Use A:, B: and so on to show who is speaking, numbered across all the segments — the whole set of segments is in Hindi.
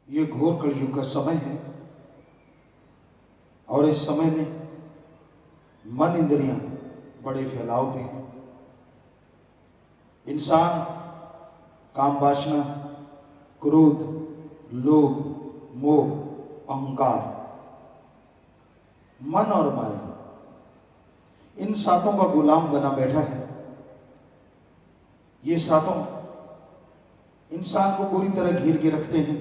A: ये घोर कलयुग का समय है और इस समय में मन इंद्रियां बड़े फैलाव पे हैं। इंसान काम वासना, क्रोध, लोभ, मोह, अहंकार, मन और माया, इन सातों का गुलाम बना बैठा है। ये सातों इंसान को बुरी तरह घेर के रखते हैं,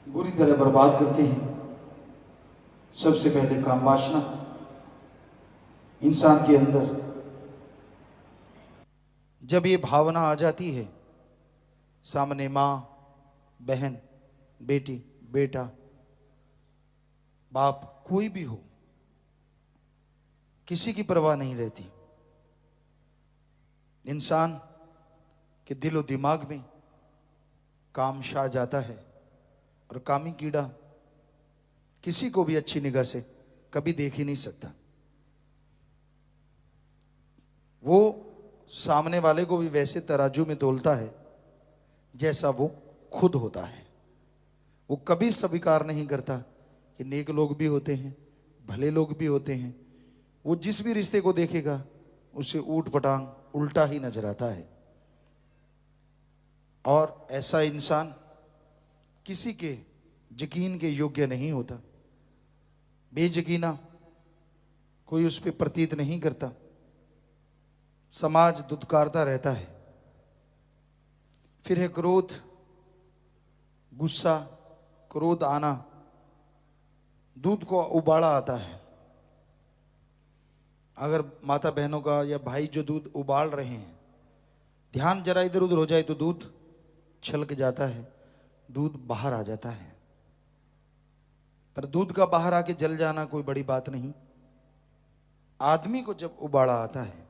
A: बुरी तरह बर्बाद करते हैं। सबसे पहले काम वासना इंसान के अंदर जब ये भावना आ जाती है, सामने माँ, बहन, बेटी, बेटा, बाप, कोई भी हो, किसी की परवाह नहीं रहती। इंसान के दिलो दिमाग में काम छा जाता है और कामी कीड़ा किसी को भी अच्छी निगाह से कभी देख ही नहीं सकता। वो सामने वाले को भी वैसे तराजू में तोलता है जैसा वो खुद होता है। वो कभी स्वीकार नहीं करता कि नेक लोग भी होते हैं, भले लोग भी होते हैं। वो जिस भी रिश्ते को देखेगा उसे ऊट पटांग उल्टा ही नजर आता है। और ऐसा इंसान किसी के यकीन के योग्य नहीं होता। बेयकीना कोई उस पर प्रतीत नहीं करता। समाज दुत्कारता रहता है। फिर है क्रोध, गुस्सा, क्रोध आना, दूध को उबाला आता है। अगर माता बहनों का या भाई जो दूध उबाल रहे हैं, ध्यान जरा इधर उधर हो जाए तो दूध छलक जाता है, दूध बाहर आ जाता है। पर दूध का बाहर आके जल जाना कोई बड़ी बात नहीं। आदमी को जब उबाला आता है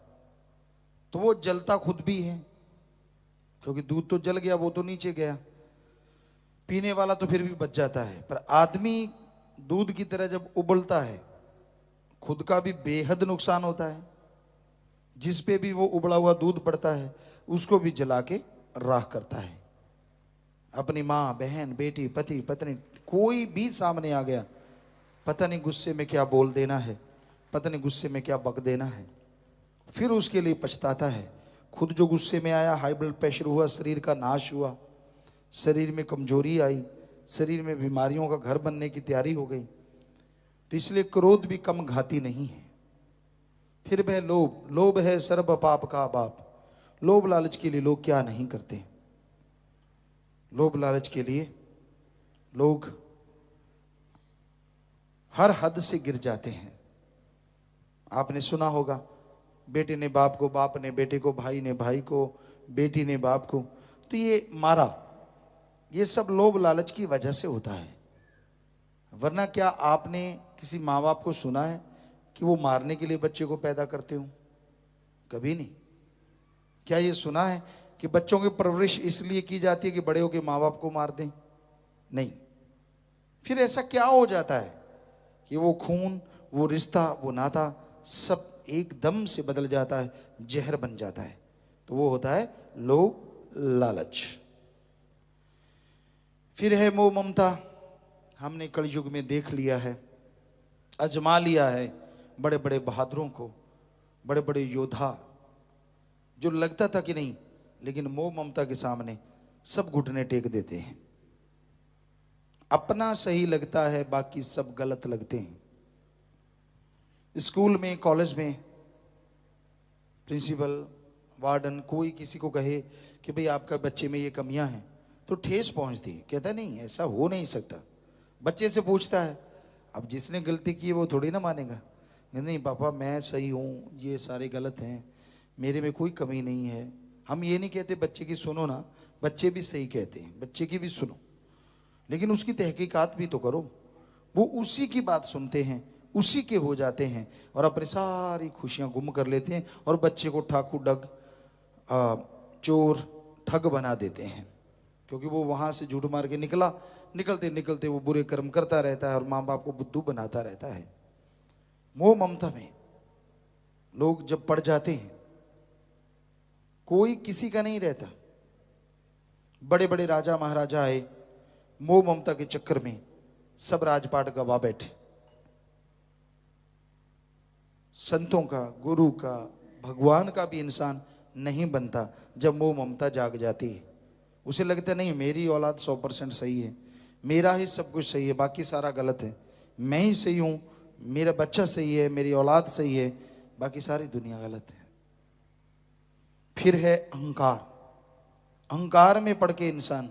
A: तो वो जलता खुद भी है, क्योंकि दूध तो जल गया, वो तो नीचे गया। पीने वाला तो फिर भी बच जाता है, पर आदमी दूध की तरह जब उबलता है, खुद का भी बेहद नुकसान होता है। जिस पे भी वो उबला हुआ दूध पड़ता है उसको भी जला के राख करता है। अपनी माँ, बहन, बेटी, पति, पत्नी, कोई भी सामने आ गया, पता नहीं गुस्से में क्या बोल देना है, पता नहीं गुस्से में क्या बक देना है। फिर उसके लिए पछताता है। खुद जो गुस्से में आया, हाई ब्लड प्रेशर हुआ, शरीर का नाश हुआ, शरीर में कमजोरी आई, शरीर में बीमारियों का घर बनने की तैयारी हो गई। तो इसलिए क्रोध भी कम घाती नहीं है। फिर वह लोभ, लोभ है सर्व पाप का बाप। लोभ लालच के लिए लोग क्या नहीं करते। लोभ लालच के लिए लोग हर हद से गिर जाते हैं। आपने सुना होगा, बेटे ने बाप को, बाप ने बेटे को, भाई ने भाई को, बेटी ने बाप को, तो ये मारा। ये सब लोभ लालच की वजह से होता है। वरना क्या आपने किसी माँ बाप को सुना है कि वो मारने के लिए बच्चे को पैदा करते हो? कभी नहीं। क्या ये सुना है कि बच्चों की परवरिश इसलिए की जाती है कि बड़े होकर माँ बाप को मार दें? नहीं। फिर ऐसा क्या हो जाता है कि वो खून, वो रिश्ता, वो नाता सब एकदम से बदल जाता है, जहर बन जाता है। तो वो होता है लोभ लालच। फिर है मोह ममता। हमने कलयुग में देख लिया है, अजमा लिया है बड़े बड़े बहादुरों को, बड़े बड़े योद्धा, जो लगता था कि नहीं, लेकिन मोह ममता के सामने सब घुटने टेक देते हैं। अपना सही लगता है, बाकी सब गलत लगते हैं। स्कूल में, कॉलेज में प्रिंसिपल, वार्डन कोई किसी को कहे कि भाई आपका बच्चे में ये कमियां हैं, तो ठेस पहुंचती है। कहता नहीं, ऐसा हो नहीं सकता। बच्चे से पूछता है, अब जिसने गलती की है वो थोड़ी ना मानेगा। नहीं पापा मैं सही हूँ, ये सारे गलत हैं, मेरे में कोई कमी नहीं है। हम ये नहीं कहते बच्चे की सुनो ना, बच्चे भी सही कहते हैं, बच्चे की भी सुनो, लेकिन उसकी तहकीकात भी तो करो। वो उसी की बात सुनते हैं, उसी के हो जाते हैं और अपनी सारी खुशियां गुम कर लेते हैं और बच्चे को ठाकुर डग, चोर, ठग बना देते हैं। क्योंकि वो वहां से झूठ मार के निकला, निकलते निकलते वो बुरे कर्म करता रहता है और माँ बाप को बुद्धू बनाता रहता है। मोह ममता में लोग जब पड़ जाते हैं, कोई किसी का नहीं रहता। बड़े बड़े राजा महाराजा आए, मोह ममता के चक्कर में सब राजपाट गवा बैठे। संतों का, गुरु का, भगवान का भी इंसान नहीं बनता जब मोह ममता जाग जाती है। उसे लगता नहीं मेरी औलाद 100% सही है, मेरा ही सब कुछ सही है, बाकी सारा गलत है, मैं ही सही हूं, मेरा बच्चा सही है, मेरी औलाद सही है, बाकी सारी दुनिया गलत है। फिर है अहंकार। अहंकार में पड़ के इंसान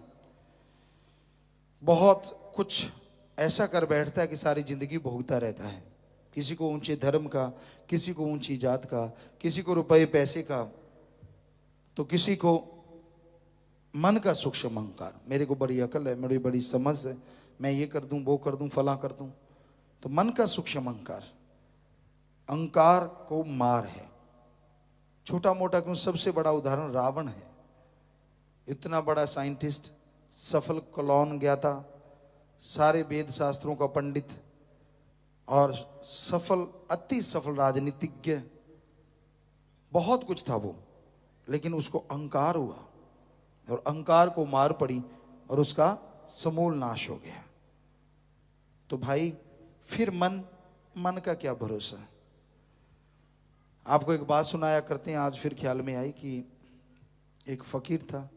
A: बहुत कुछ ऐसा कर बैठता है कि सारी जिंदगी भोगता रहता है। किसी को ऊंचे धर्म का, किसी को ऊंची जात का, किसी को रुपए पैसे का, तो किसी को मन का सूक्ष्म अहंकार, मेरे को बड़ी अकल है, मेरी बड़ी समझ है, मैं ये कर दूं, वो कर दूं, फला कर दूं। तो मन का सूक्ष्म अहंकार, अहंकार को मार है। छोटा मोटा क्यों, सबसे बड़ा उदाहरण रावण है। इतना बड़ा साइंटिस्ट, सफल कलौन ज्ञाता, सारे वेद शास्त्रों का पंडित और सफल, अति सफल राजनीतिज्ञ, बहुत कुछ था वो, लेकिन उसको अहंकार हुआ और अहंकार को मार पड़ी और उसका समूल नाश हो गया। तो भाई फिर मन का क्या भरोसा। आपको एक बात सुनाया करते हैं, आज फिर ख्याल में आई कि एक फकीर था,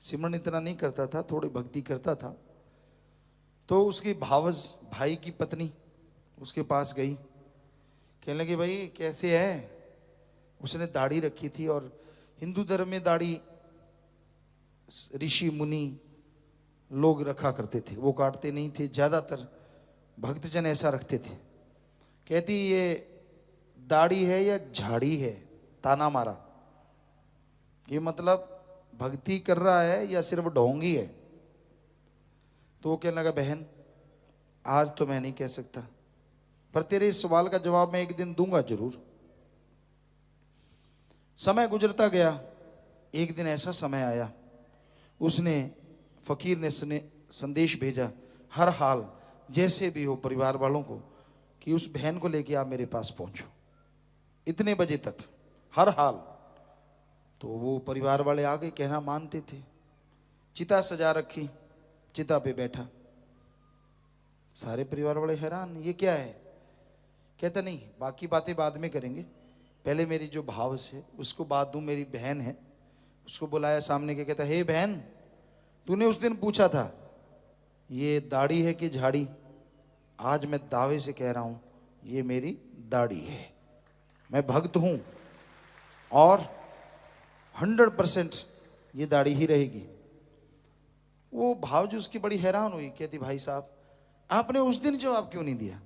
A: सिमरन इतना नहीं करता था, थोड़ी भक्ति करता था। तो उसकी भावज भाई की पत्नी उसके पास गई, कहने लगी भाई कैसे है। उसने दाढ़ी रखी थी और हिंदू धर्म में दाढ़ी ऋषि मुनि लोग रखा करते थे, वो काटते नहीं थे, ज्यादातर भक्तजन ऐसा रखते थे। कहती ये दाढ़ी है या झाड़ी है, ताना मारा। ये मतलब भक्ति कर रहा है या सिर्फ ढोंगी है। तो वो कहने लगा बहन आज तो मैं नहीं कह सकता, पर तेरे इस सवाल का जवाब मैं एक दिन दूंगा जरूर। समय गुजरता गया, एक दिन ऐसा समय आया, उसने फकीर ने संदेश भेजा, हर हाल जैसे भी हो परिवार वालों को, कि उस बहन को लेके आप मेरे पास पहुंचो इतने बजे तक, हर हाल। तो वो परिवार वाले आ गए, कहना मानते थे। चिता सजा रखी, चिता पे बैठा, सारे परिवार वाले हैरान, ये क्या है। कहता नहीं बाकी बातें बाद में करेंगे, पहले मेरी जो भाव है उसको बात दूं, मेरी बहन है। उसको बुलाया सामने के, कहता हे बहन तूने उस दिन पूछा था ये दाढ़ी है कि झाड़ी, आज मैं दावे से कह रहा हूं ये मेरी दाढ़ी है, मैं भक्त हूं और 100% ये दाढ़ी ही रहेगी। वो भावजी उसकी बड़ी हैरान हुई, कहती भाई साहब आपने उस दिन जवाब क्यों नहीं दिया।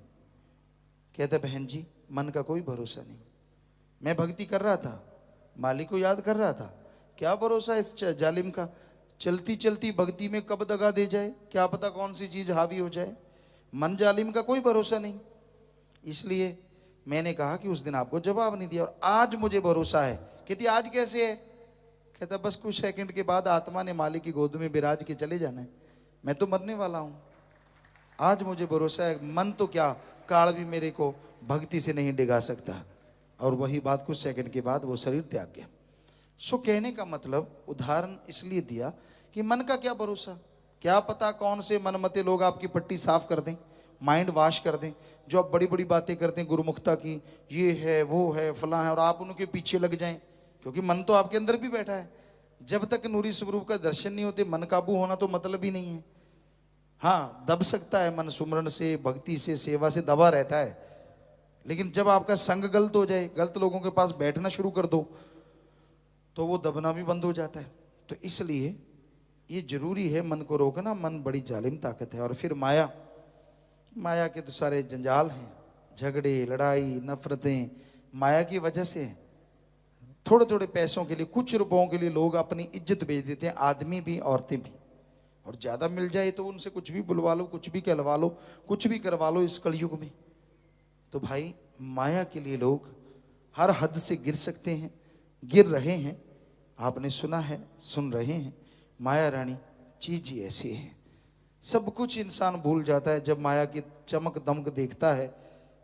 A: कहता बहन जी मन का कोई भरोसा नहीं, मैं भक्ति कर रहा था, मालिक को याद कर रहा था, क्या भरोसा इस जालिम का, चलती चलती भक्ति में कब दगा दे जाए, क्या पता कौन सी चीज हावी हो जाए। मन जालिम का कोई भरोसा नहीं, इसलिए मैंने कहा कि उस दिन आपको जवाब नहीं दिया और आज मुझे भरोसा है। कहती आज कैसे है। कहता बस कुछ सेकंड के बाद आत्मा ने मालिक की गोद में बिराज के चले जाना है, मैं तो मरने वाला हूं, आज मुझे भरोसा है। मन तो क्या, काल भी मेरे को भक्ति से नहीं डिगा सकता। और वही बात कुछ सेकंड के बाद वो शरीर त्याग गया। सो कहने का मतलब उदाहरण इसलिए दिया कि मन का क्या भरोसा, क्या पता कौन से मनमते लोग आपकी पट्टी साफ कर दें, माइंड वॉश कर दें, जो आप बड़ी बड़ी बातें करते हैं गुरुमुखता की, ये है वो है फला है, और आप उनके पीछे लग जाएं, क्योंकि मन तो आपके अंदर भी बैठा है। जब तक नूरी स्वरूप का दर्शन नहीं होते मन काबू होना तो मतलब ही नहीं है। हाँ दब सकता है मन, सुमरन से, भक्ति से, सेवा से दबा रहता है, लेकिन जब आपका संग गलत हो जाए, गलत लोगों के पास बैठना शुरू कर दो, तो वो दबना भी बंद हो जाता है। तो इसलिए ये जरूरी है मन को रोकना, मन बड़ी जालिम ताकत है। और फिर माया, माया के तो सारे जंजाल हैं, झगड़े लड़ाई नफरतें माया की वजह से। थोड़े थोड़े पैसों के लिए, कुछ रुपयों के लिए लोग अपनी इज्जत बेच देते हैं, आदमी भी औरतें भी। और ज्यादा मिल जाए तो उनसे कुछ भी बुलवा लो, कुछ भी कहलवा लो, कुछ भी करवा लो इस कलयुग में। तो भाई माया के लिए लोग हर हद से गिर सकते हैं, गिर रहे हैं। आपने सुना है, सुन रहे हैं, माया रानी चीज ही ऐसी है। सब कुछ इंसान भूल जाता है जब माया की चमक दमक देखता है,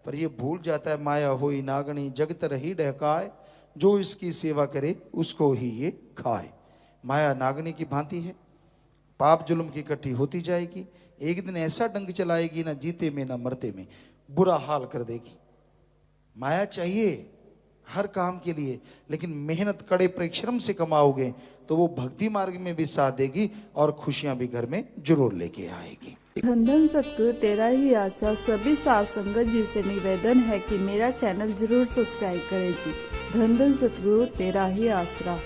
A: पर ये भूल जाता है माया होई नागणी जगत रही डहकाए, जो इसकी सेवा करे उसको ही ये खाए। माया नागनी की भांति है, पाप जुल्म की इकट्ठी होती जाएगी, एक दिन ऐसा डंक चलाएगी ना जीते में ना मरते में, बुरा हाल कर देगी। माया चाहिए हर काम के लिए, लेकिन मेहनत कड़े परिश्रम से कमाओगे तो वो भक्ति मार्ग में भी साथ देगी और खुशियां भी घर में जरूर लेके आएगी।
B: धन धन सतगुरु तेरा ही आशा। सभी साथ संगत जी से निवेदन है कि मेरा चैनल जरूर सब्सक्राइब करें जी। धन धन सतगुरु तेरा ही आसरा।